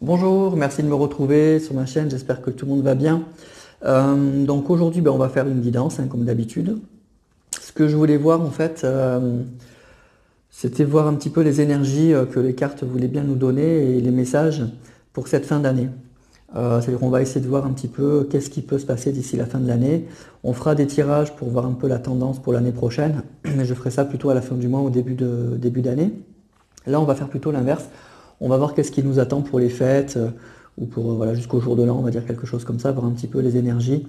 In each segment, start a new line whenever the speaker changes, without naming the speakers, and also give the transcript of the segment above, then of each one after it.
Bonjour, merci de me retrouver sur ma chaîne, j'espère que tout le monde va bien. Donc aujourd'hui, on va faire une guidance, comme d'habitude. Ce que je voulais voir en fait, c'était voir un petit peu les énergies que les cartes voulaient bien nous donner et les messages pour cette fin d'année. C'est-à-dire qu'on va essayer de voir un petit peu qu'est-ce qui peut se passer d'ici la fin de l'année. On fera des tirages pour voir un peu la tendance pour l'année prochaine, mais je ferai ça plutôt à la fin du mois, au début d'année. Là, on va faire plutôt l'inverse. On va voir qu'est-ce qui nous attend pour les fêtes ou pour voilà, jusqu'au jour de l'an, on va dire quelque chose comme ça, voir un petit peu les énergies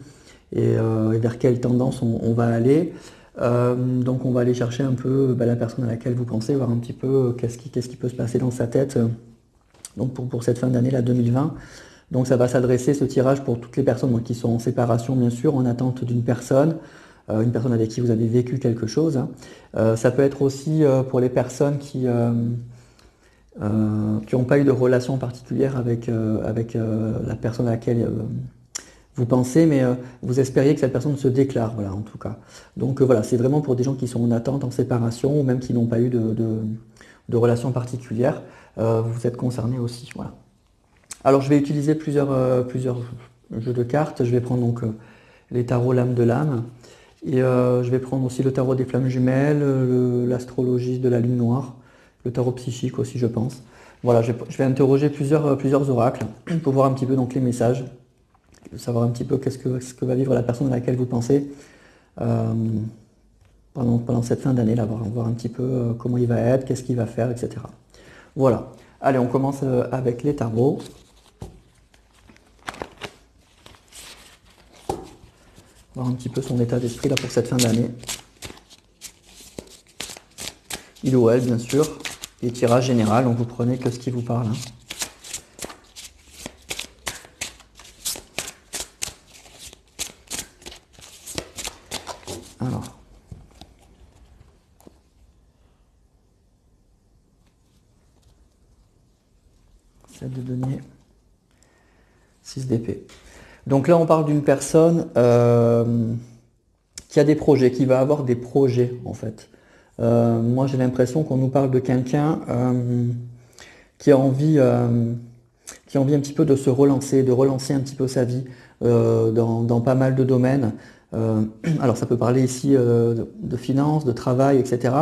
et vers quelle tendance on va aller. Donc on va aller chercher un peu la personne à laquelle vous pensez, voir un petit peu qu'est-ce qui peut se passer dans sa tête donc pour cette fin d'année, là 2020. Donc ça va s'adresser ce tirage pour toutes les personnes qui sont en séparation, bien sûr, en attente d'une une personne avec qui vous avez vécu quelque chose, hein. Ça peut être aussi pour les personnes qui n'ont pas eu de relation particulière avec la personne à laquelle vous pensez, mais vous espériez que cette personne se déclare, voilà, en tout cas. Donc voilà, c'est vraiment pour des gens qui sont en attente, en séparation, ou même qui n'ont pas eu de relation particulière. Vous êtes concernés aussi, voilà. Alors je vais utiliser plusieurs jeux de cartes. Je vais prendre donc les tarots l'âme de l'âme. Et je vais prendre aussi le tarot des flammes jumelles, l'astrologie de la lune noire, le tarot psychique aussi, je pense. Voilà, je vais interroger plusieurs oracles pour voir un petit peu donc les messages, savoir un petit peu ce que va vivre la personne à laquelle vous pensez euh, pendant cette fin d'année, là, voir un petit peu comment il va être, qu'est-ce qu'il va faire, etc. Voilà. Allez, on commence avec les tarots. Voir un petit peu son état d'esprit là pour cette fin d'année. Il ou elle, bien sûr. Et tirage général, donc vous prenez que ce qui vous parle, hein. Alors. 7 de denier. 6 d'épée. Donc là, on parle d'une personne qui a des projets, qui va avoir des projets, en fait. Moi, j'ai l'impression qu'on nous parle de quelqu'un qui a envie un petit peu de se relancer, de relancer un petit peu sa vie dans pas mal de domaines. Alors ça peut parler ici de finances, de travail, etc.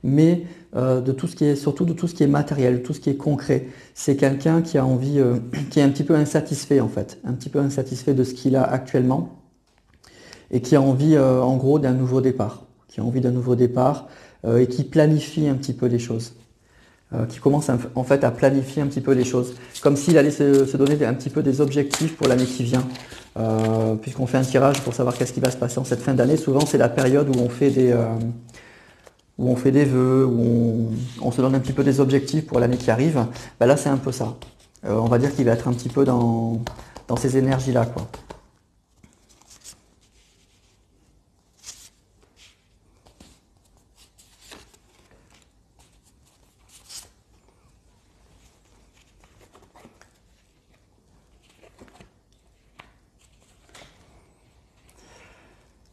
Mais de tout ce qui est, surtout de tout ce qui est matériel, de tout ce qui est concret. C'est quelqu'un qui a envie, qui est un petit peu insatisfait en fait, un petit peu insatisfait de ce qu'il a actuellement et qui a envie en gros d'un nouveau départ, qui a envie d'un nouveau départ et qui planifie un petit peu les choses. Qui commence en fait à planifier un petit peu les choses, comme s'il allait se donner un petit peu des objectifs pour l'année qui vient. Puisqu'on fait un tirage pour savoir qu'est-ce qui va se passer en cette fin d'année, souvent c'est la période où on fait des vœux, où on se donne un petit peu des objectifs pour l'année qui arrive. Là c'est un peu ça. On va dire qu'il va être un petit peu dans ces énergies-là, quoi.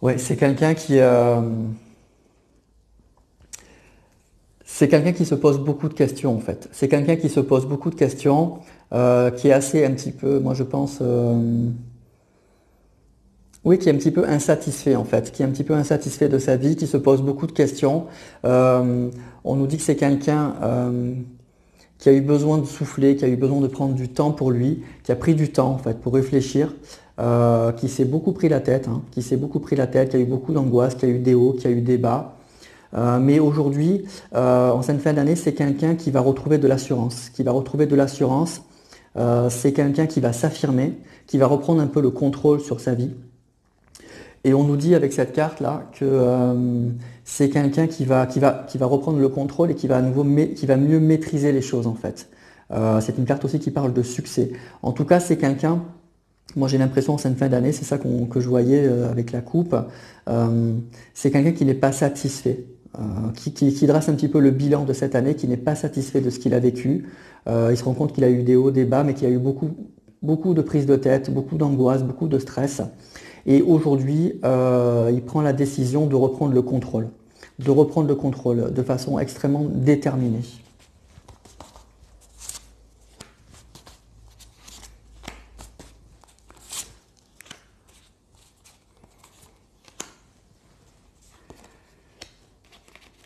Ouais, c'est quelqu'un qui se pose beaucoup de questions en fait. C'est quelqu'un qui se pose beaucoup de questions, qui est assez un petit peu, moi je pense, oui, qui est un petit peu insatisfait en fait, qui est un petit peu insatisfait de sa vie, qui se pose beaucoup de questions. Euh, on nous dit que c'est quelqu'un qui a eu besoin de souffler, qui a eu besoin de prendre du temps pour lui, qui a pris du temps en fait pour réfléchir, qui s'est beaucoup pris la tête, hein, qui s'est beaucoup pris la tête, qui a eu beaucoup d'angoisse, qui a eu des hauts, qui a eu des bas. Mais aujourd'hui, en cette fin d'année, c'est quelqu'un qui va retrouver de l'assurance, qui va retrouver de l'assurance. C'est quelqu'un qui va s'affirmer, qui va reprendre un peu le contrôle sur sa vie. Et on nous dit avec cette carte-là que c'est quelqu'un qui va reprendre le contrôle et qui va qui va mieux maîtriser les choses en fait. C'est une carte aussi qui parle de succès. En tout cas, c'est quelqu'un, moi j'ai l'impression en cette fin d'année, c'est ça que je voyais avec la coupe, c'est quelqu'un qui n'est pas satisfait, qui dresse un petit peu le bilan de cette année, qui n'est pas satisfait de ce qu'il a vécu. Il se rend compte qu'il a eu des hauts, des bas, mais qu'il y a eu beaucoup de prises de tête, beaucoup d'angoisse, beaucoup de stress. Et aujourd'hui, il prend la décision de reprendre le contrôle de façon extrêmement déterminée.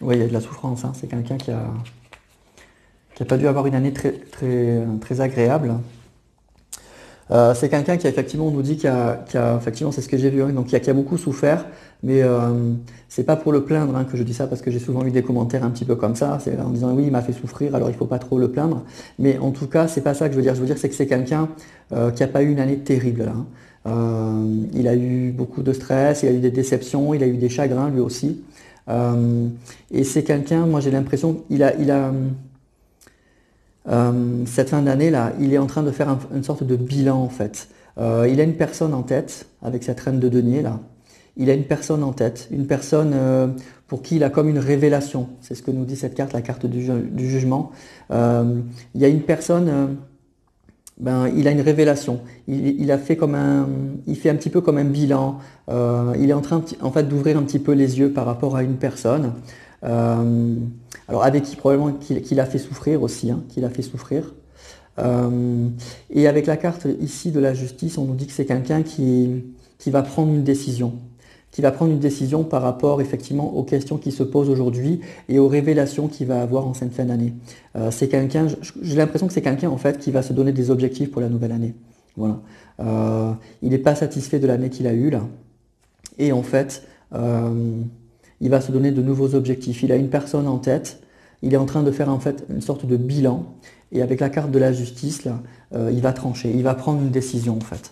Oui, il y a de la souffrance, hein. C'est quelqu'un qui a pas dû avoir une année très agréable. C'est quelqu'un qui effectivement on nous dit effectivement c'est ce que j'ai vu, hein, donc qui a beaucoup souffert, mais c'est pas pour le plaindre hein, que je dis ça parce que j'ai souvent eu des commentaires un petit peu comme ça, c'est en disant oui il m'a fait souffrir alors il faut pas trop le plaindre, mais en tout cas c'est pas ça que je veux dire c'est que c'est quelqu'un qui a pas eu une année terrible là, hein. Il a eu beaucoup de stress, il a eu des déceptions, il a eu des chagrins lui aussi. Euh, et c'est quelqu'un, moi j'ai l'impression, cette fin d'année là, il est en train de faire une sorte de bilan en fait. Il a une personne en tête avec cette reine de denier là. Il a une personne en tête, une personne pour qui il a comme une révélation. C'est ce que nous dit cette carte, la carte du jugement. Il y a une personne, il a une révélation. Il a fait il fait un petit peu comme un bilan. Il est en train, en fait, d'ouvrir un petit peu les yeux par rapport à une personne. Euh, alors avec qui probablement qu'il a fait souffrir aussi, hein, qu'il a fait souffrir. Et avec la carte ici de la justice, on nous dit que c'est quelqu'un qui va prendre une décision. Qui va prendre une décision par rapport effectivement aux questions qui se posent aujourd'hui et aux révélations qu'il va avoir en cette fin d'année. C'est quelqu'un, j'ai l'impression que c'est quelqu'un en fait qui va se donner des objectifs pour la nouvelle année. Voilà. Il n'est pas satisfait de l'année qu'il a eue là. Et en fait, il va se donner de nouveaux objectifs. Il a une personne en tête. Il est en train de faire en fait une sorte de bilan. Et avec la carte de la justice, là, il va trancher. Il va prendre une décision en fait.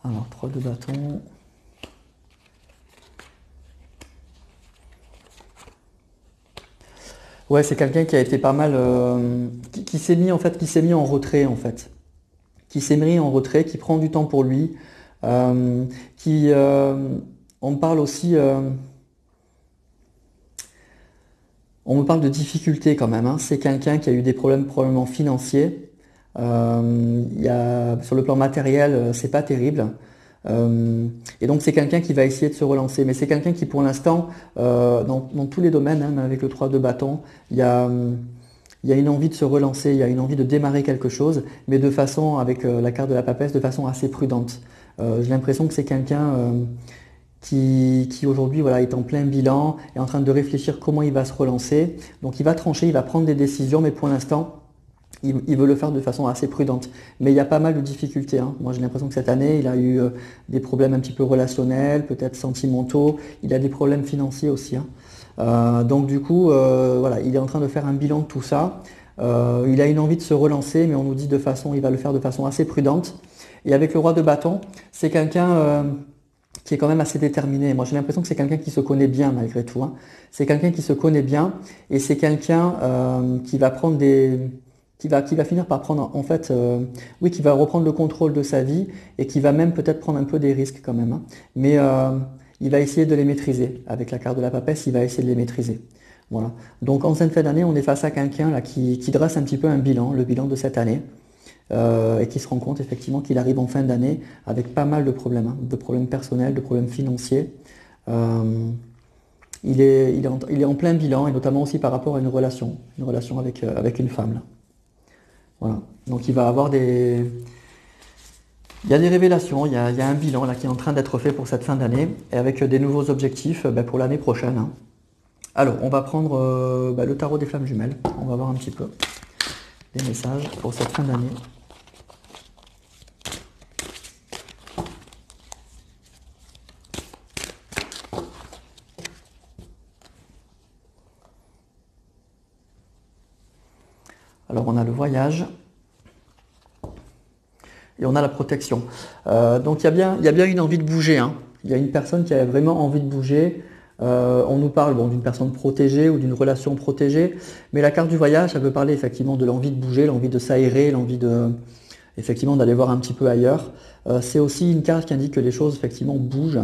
Alors, 3 de bâton. Ouais, c'est quelqu'un qui a été pas mal, qui s'est mis en fait, qui s'est mis en retrait en fait, qui s'est mis en retrait, qui prend du temps pour lui, euh, qui, on parle aussi, on me parle de difficultés quand même, hein. C'est quelqu'un qui a eu des problèmes probablement financiers. Sur le plan matériel, c'est pas terrible. Et donc c'est quelqu'un qui va essayer de se relancer. Mais c'est quelqu'un qui pour l'instant, dans tous les domaines, hein, même avec le 3 de bâton, il y a une envie de se relancer, il y a une envie de démarrer quelque chose, mais de façon, avec la carte de la papesse, de façon assez prudente. J'ai l'impression que c'est quelqu'un qui aujourd'hui voilà, est en plein bilan, est en train de réfléchir comment il va se relancer. Donc il va trancher, il va prendre des décisions, mais pour l'instant, il veut le faire de façon assez prudente. Mais il y a pas mal de difficultés, hein. Moi j'ai l'impression que cette année, il a eu des problèmes un petit peu relationnels, peut-être sentimentaux, il a des problèmes financiers aussi, hein. Donc du coup, voilà, il est en train de faire un bilan de tout ça. Il a une envie de se relancer, mais on nous dit il va le faire de façon assez prudente. Et avec le roi de bâton, c'est quelqu'un qui est quand même assez déterminé. Moi, j'ai l'impression que c'est quelqu'un qui se connaît bien malgré tout, hein. C'est quelqu'un qui se connaît bien et c'est quelqu'un qui va prendre qui va finir par prendre, en fait, oui, qui va reprendre le contrôle de sa vie et qui va même peut-être prendre un peu des risques quand même, hein. Mais il va essayer de les maîtriser. Avec la carte de la papesse, il va essayer de les maîtriser. Voilà. Donc en cette fin d'année, on est face à quelqu'un là qui dresse un petit peu un bilan, le bilan de cette année et qui se rend compte effectivement qu'il arrive en fin d'année avec pas mal de problèmes, hein, de problèmes personnels, de problèmes financiers. Euh, il est en plein bilan et notamment aussi par rapport à une relation avec une femme, là. Voilà. Donc il y a des révélations, il y a un bilan là qui est en train d'être fait pour cette fin d'année et avec des nouveaux objectifs pour l'année prochaine, hein. Alors, on va prendre le tarot des flammes jumelles. On va voir un petit peu les messages pour cette fin d'année. Alors, on a le voyage et on a la protection. Donc, il y a bien une envie de bouger, hein. Il y a une personne qui a vraiment envie de bouger. On nous parle d'une personne protégée ou d'une relation protégée, mais la carte du voyage, ça peut parler effectivement de l'envie de bouger, l'envie de s'aérer, l'envie de effectivement d'aller voir un petit peu ailleurs. C'est aussi une carte qui indique que les choses effectivement bougent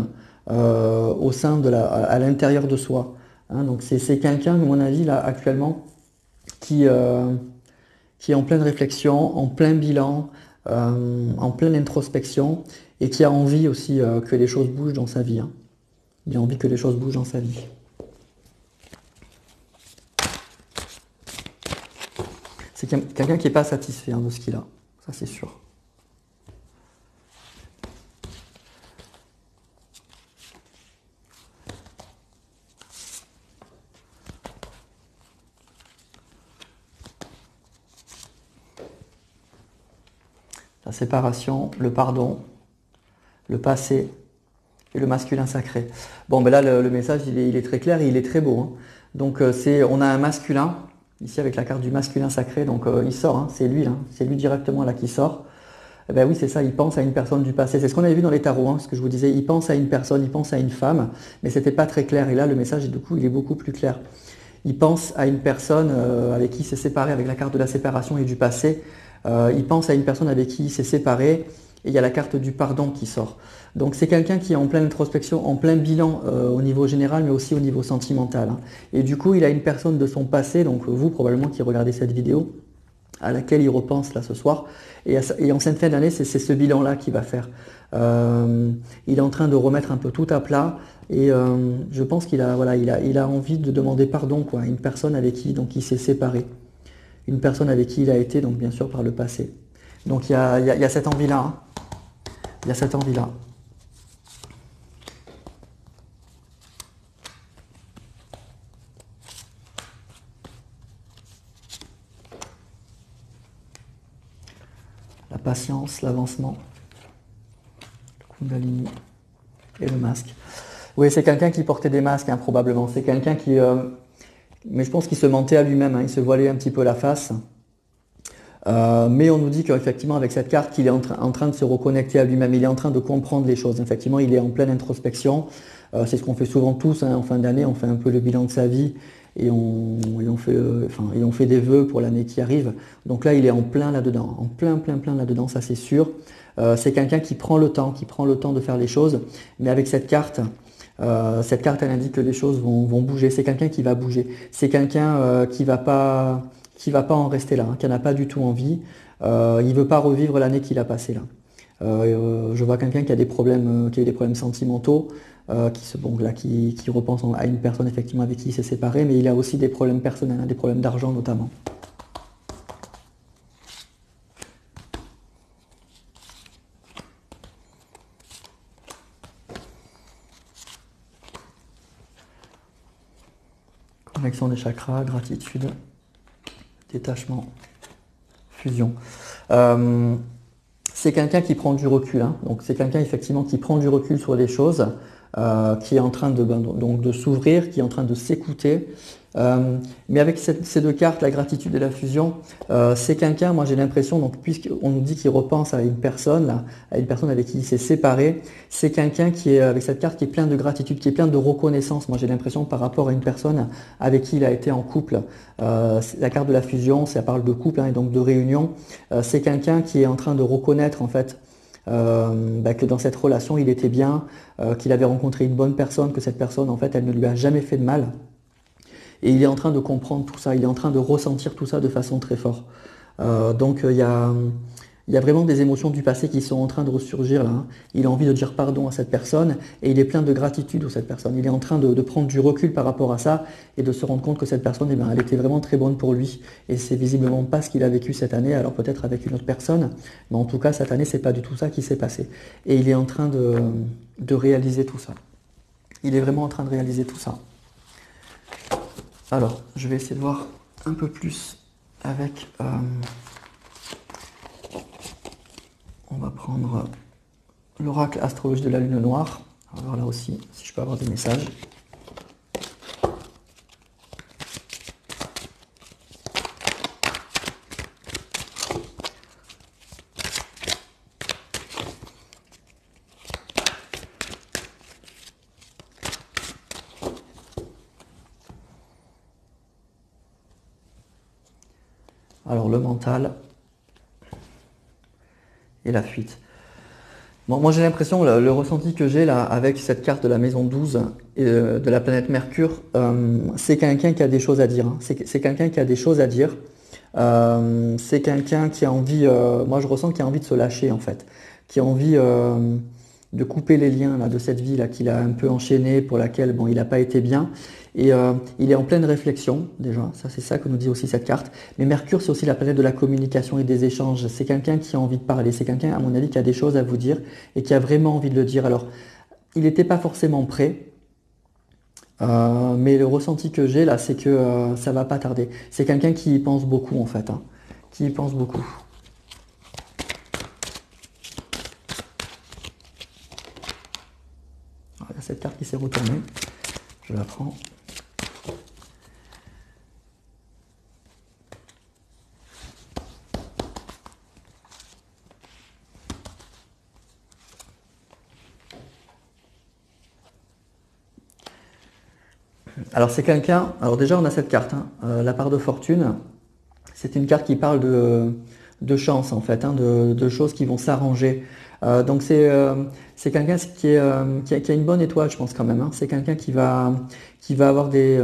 au sein à l'intérieur de soi, hein. Donc c'est quelqu'un, à mon avis, là actuellement, qui, euh, qui est en pleine réflexion, en plein bilan, en pleine introspection, et qui a envie aussi que les choses bougent dans sa vie, hein. Il a envie que les choses bougent dans sa vie. C'est quelqu'un qui n'est pas satisfait de ce qu'il a, ça c'est sûr. La séparation, le pardon, le passé et le masculin sacré. Bon, ben là, le message, il est très clair et il est très beau. Hein. Donc, on a un masculin, ici avec la carte du masculin sacré, donc il sort, hein, c'est lui directement là qui sort. Eh ben oui, c'est ça, il pense à une personne du passé. C'est ce qu'on avait vu dans les tarots, hein, ce que je vous disais, il pense à une personne, il pense à une femme, mais c'était pas très clair. Et là, le message, du coup, il est beaucoup plus clair. Il pense à une personne avec qui il s'est séparé, avec la carte de la séparation et du passé. Il pense à une personne avec qui il s'est séparé, et il y a la carte du pardon qui sort. Donc c'est quelqu'un qui est en pleine introspection, en plein bilan au niveau général, mais aussi au niveau sentimental. Hein. Et du coup, il a une personne de son passé, donc vous probablement qui regardez cette vidéo, à laquelle il repense là ce soir. Et en cette fin d'année, c'est ce bilan-là qu'il va faire. Il est en train de remettre un peu tout à plat. Et je pense qu'il a, voilà, il a envie de demander pardon quoi, à une personne avec qui donc, il s'est séparé. Une personne avec qui il a été, donc bien sûr par le passé. Donc il y a cette envie-là. Hein. Il y a cette envie-là. La patience, l'avancement, le Kundalini et le masque. Oui, c'est quelqu'un qui portait des masques, hein, probablement. C'est quelqu'un qui... mais je pense qu'il se mentait à lui-même, hein, il se voilait un petit peu la face. Mais on nous dit qu'effectivement, avec cette carte, qu'il est en train de se reconnecter à lui-même. Il est en train de comprendre les choses. Effectivement, il est en pleine introspection. C'est ce qu'on fait souvent tous, hein, en fin d'année. On fait un peu le bilan de sa vie et on fait des vœux pour l'année qui arrive. Donc là, il est en plein là-dedans, en plein là-dedans, ça c'est sûr. C'est quelqu'un qui prend le temps de faire les choses. Mais avec cette carte, elle indique que les choses vont bouger. C'est quelqu'un qui va bouger. C'est quelqu'un qui va pas en rester là, hein, qui n'en a pas du tout envie. Il ne veut pas revivre l'année qu'il a passée là. Je vois quelqu'un qui a des problèmes, qui a eu des problèmes sentimentaux, qui repense à une personne effectivement avec qui il s'est séparé, mais il a aussi des problèmes personnels, hein, des problèmes d'argent notamment. Connexion des chakras, gratitude, détachement, fusion. C'est quelqu'un qui prend du recul, hein. Donc c'est quelqu'un effectivement qui prend du recul sur les choses, qui est en train de s'ouvrir, qui est en train de s'écouter. Mais avec ces deux cartes, la gratitude et la fusion, c'est quelqu'un, moi j'ai l'impression, donc puisqu'on nous dit qu'il repense à une personne, là, à une personne avec qui il s'est séparé, c'est quelqu'un qui est avec cette carte qui est plein de gratitude, qui est plein de reconnaissance. Moi j'ai l'impression par rapport à une personne avec qui il a été en couple. La carte de la fusion, ça parle de couple, hein, et donc de réunion. C'est quelqu'un qui est en train de reconnaître en fait que dans cette relation il était bien, qu'il avait rencontré une bonne personne, que cette personne en fait elle ne lui a jamais fait de mal. Et il est en train de comprendre tout ça, il est en train de ressentir tout ça de façon très forte. Donc il y a vraiment des émotions du passé qui sont en train de ressurgir là. Hein. Il a envie de dire pardon à cette personne et il est plein de gratitude pour cette personne. Il est en train de prendre du recul par rapport à ça et de se rendre compte que cette personne, eh bien, elle était vraiment très bonne pour lui. Et c'est visiblement pas ce qu'il a vécu cette année, alors peut-être avec une autre personne. Mais en tout cas, cette année, c'est pas du tout ça qui s'est passé. Et il est en train de réaliser tout ça. Il est vraiment en train de réaliser tout ça. Alors, je vais essayer de voir un peu plus avec... on va prendre l'oracle astrologie de la lune noire. On va voir là aussi si je peux avoir des messages. Alors le mental et la fuite. Bon, moi j'ai l'impression, le ressenti que j'ai là avec cette carte de la maison 12 et de la planète Mercure, c'est quelqu'un qui a des choses à dire. Hein. C'est quelqu'un qui a des choses à dire. C'est quelqu'un qui a envie, moi je ressens qu'il a envie de se lâcher en fait, qui a envie de couper les liens là, de cette vie là qu'il a un peu enchaînée, pour laquelle bon, il n'a pas été bien. Et il est en pleine réflexion déjà, ça c'est ça que nous dit aussi cette carte. Mais Mercure, c'est aussi la planète de la communication et des échanges. C'est quelqu'un qui a envie de parler, c'est quelqu'un à mon avis qui a des choses à vous dire et qui a vraiment envie de le dire. Alors, il n'était pas forcément prêt. Mais le ressenti que j'ai là, c'est que ça va pas tarder. C'est quelqu'un qui y pense beaucoup en fait, hein, qui y pense beaucoup. Il y a cette carte qui s'est retournée. Je la prends. Alors c'est quelqu'un, alors déjà on a cette carte, hein, la part de fortune, c'est une carte qui parle de chance en fait, hein, de choses qui vont s'arranger. Donc c'est quelqu'un qui a une bonne étoile, je pense quand même, hein. C'est quelqu'un qui va avoir des...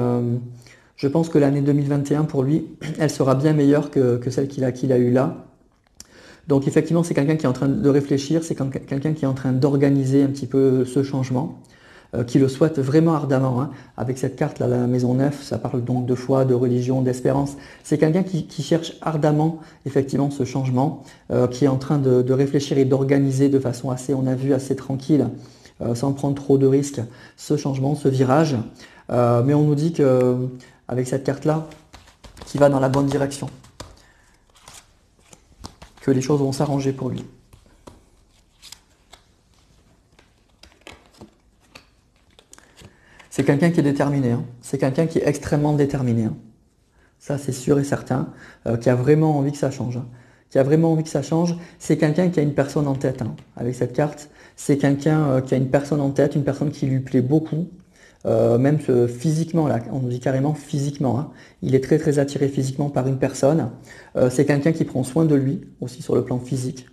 je pense que l'année 2021 pour lui, elle sera bien meilleure que celle qu'il a eue là. Donc effectivement c'est quelqu'un qui est en train de réfléchir, c'est quelqu'un qui est en train d'organiser un petit peu ce changement, qui le souhaite vraiment ardemment, hein. Avec cette carte là, la maison 9, ça parle donc de foi, de religion, d'espérance. C'est quelqu'un qui cherche ardemment effectivement ce changement, qui est en train de réfléchir et d'organiser de façon assez, on a vu, assez tranquille, sans prendre trop de risques, ce changement, ce virage. Mais on nous dit que avec cette carte là, qui va dans la bonne direction, que les choses vont s'arranger pour lui. C'est quelqu'un qui est déterminé, hein. C'est quelqu'un qui est extrêmement déterminé, hein. Ça c'est sûr et certain, qui a vraiment envie que ça change, hein. Qui a vraiment envie que ça change. C'est quelqu'un qui a une personne en tête, hein, avec cette carte. C'est quelqu'un qui a une personne en tête, une personne qui lui plaît beaucoup, même physiquement, là, on nous dit carrément physiquement, hein. Il est très très attiré physiquement par une personne. C'est quelqu'un qui prend soin de lui, aussi sur le plan physique,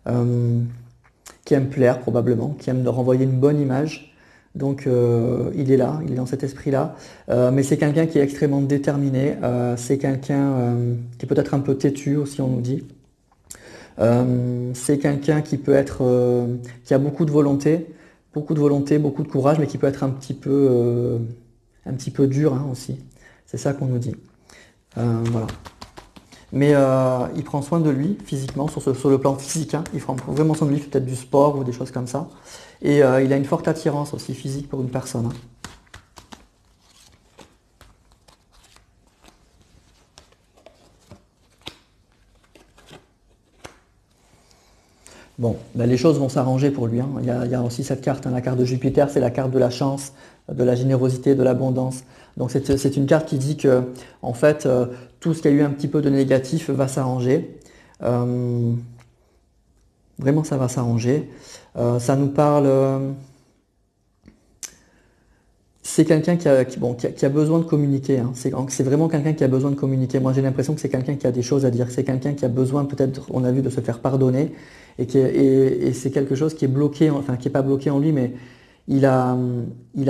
qui aime plaire probablement, qui aime renvoyer une bonne image. Donc il est là, il est dans cet esprit-là. Mais c'est quelqu'un qui est extrêmement déterminé. C'est quelqu'un qui est peut-être un peu têtu aussi, on nous dit. C'est quelqu'un qui peut être, qui a beaucoup de volonté, beaucoup de courage, mais qui peut être un petit peu dur, hein, aussi. C'est ça qu'on nous dit. Voilà. Mais il prend soin de lui physiquement, sur le plan physique, hein. Il prend vraiment soin de lui, peut-être du sport ou des choses comme ça. Et il a une forte attirance aussi physique pour une personne, hein. Bon, ben les choses vont s'arranger pour lui, hein. Il y a aussi cette carte, hein, la carte de Jupiter, c'est la carte de la chance, de la générosité, de l'abondance. Donc c'est une carte qui dit que, en fait, tout ce qui a eu un petit peu de négatif va s'arranger. Vraiment, ça va s'arranger. Ça nous parle... c'est quelqu'un qui a besoin de communiquer, hein. C'est vraiment quelqu'un qui a besoin de communiquer. Moi, j'ai l'impression que c'est quelqu'un qui a des choses à dire. C'est quelqu'un qui a besoin, peut-être, on a vu, de se faire pardonner. Et c'est quelque chose qui est bloqué, enfin, qui n'est pas bloqué en lui, mais il a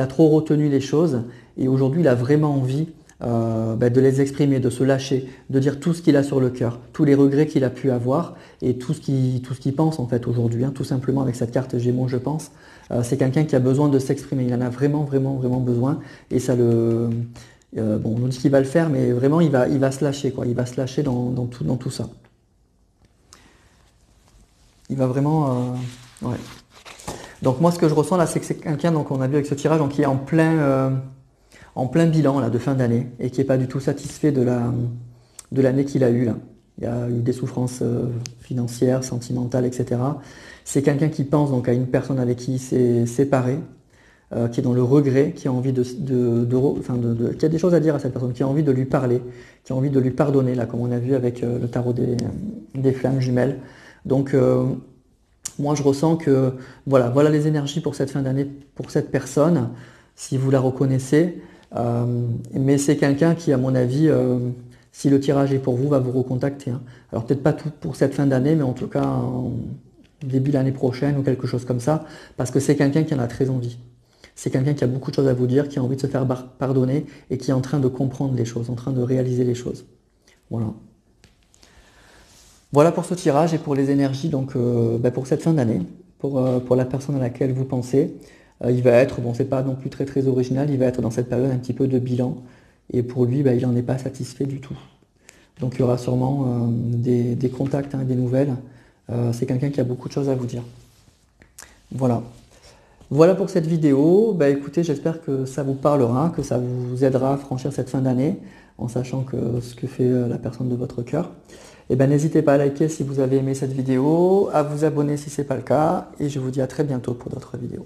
trop retenu les choses. Et aujourd'hui, il a vraiment envie de les exprimer, de se lâcher, de dire tout ce qu'il a sur le cœur, tous les regrets qu'il a pu avoir et tout ce qu'il pense en fait aujourd'hui, hein, tout simplement avec cette carte Gémeaux, je pense. C'est quelqu'un qui a besoin de s'exprimer, il en a vraiment, vraiment, vraiment besoin et ça bon, on nous dit qu'il va le faire, mais vraiment il va se lâcher, quoi. Il va se lâcher dans tout ça. Il va vraiment... ouais. Donc moi ce que je ressens là, c'est que c'est quelqu'un, donc on a vu avec ce tirage, donc qui est en plein bilan là, de fin d'année et qui n'est pas du tout satisfait de l'année qu'il a eue là. Il y a eu des souffrances financières, sentimentales, etc. C'est quelqu'un qui pense donc à une personne avec qui il s'est séparé, qui est dans le regret, qui a envie qui a des choses à dire à cette personne, qui a envie de lui parler, qui a envie de lui pardonner, là, comme on a vu avec le tarot des flammes jumelles. Donc moi je ressens que voilà les énergies pour cette fin d'année, pour cette personne, si vous la reconnaissez. Mais c'est quelqu'un qui, à mon avis, si le tirage est pour vous, va vous recontacter, hein. Alors peut-être pas tout pour cette fin d'année, mais en tout cas en début de l'année prochaine ou quelque chose comme ça, parce que c'est quelqu'un qui en a très envie. C'est quelqu'un qui a beaucoup de choses à vous dire, qui a envie de se faire pardonner et qui est en train de comprendre les choses, en train de réaliser les choses. Voilà. Voilà pour ce tirage et pour les énergies donc pour cette fin d'année, pour la personne à laquelle vous pensez. Il va être, bon c'est pas non plus très très original, il va être dans cette période un petit peu de bilan. Et pour lui, il n'en est pas satisfait du tout. Donc il y aura sûrement des contacts, des nouvelles. C'est quelqu'un qui a beaucoup de choses à vous dire. Voilà. Voilà pour cette vidéo. Écoutez, j'espère que ça vous parlera, que ça vous aidera à franchir cette fin d'année, en sachant que ce que fait la personne de votre cœur. N'hésitez pas à liker si vous avez aimé cette vidéo, à vous abonner si ce n'est pas le cas, et je vous dis à très bientôt pour d'autres vidéos.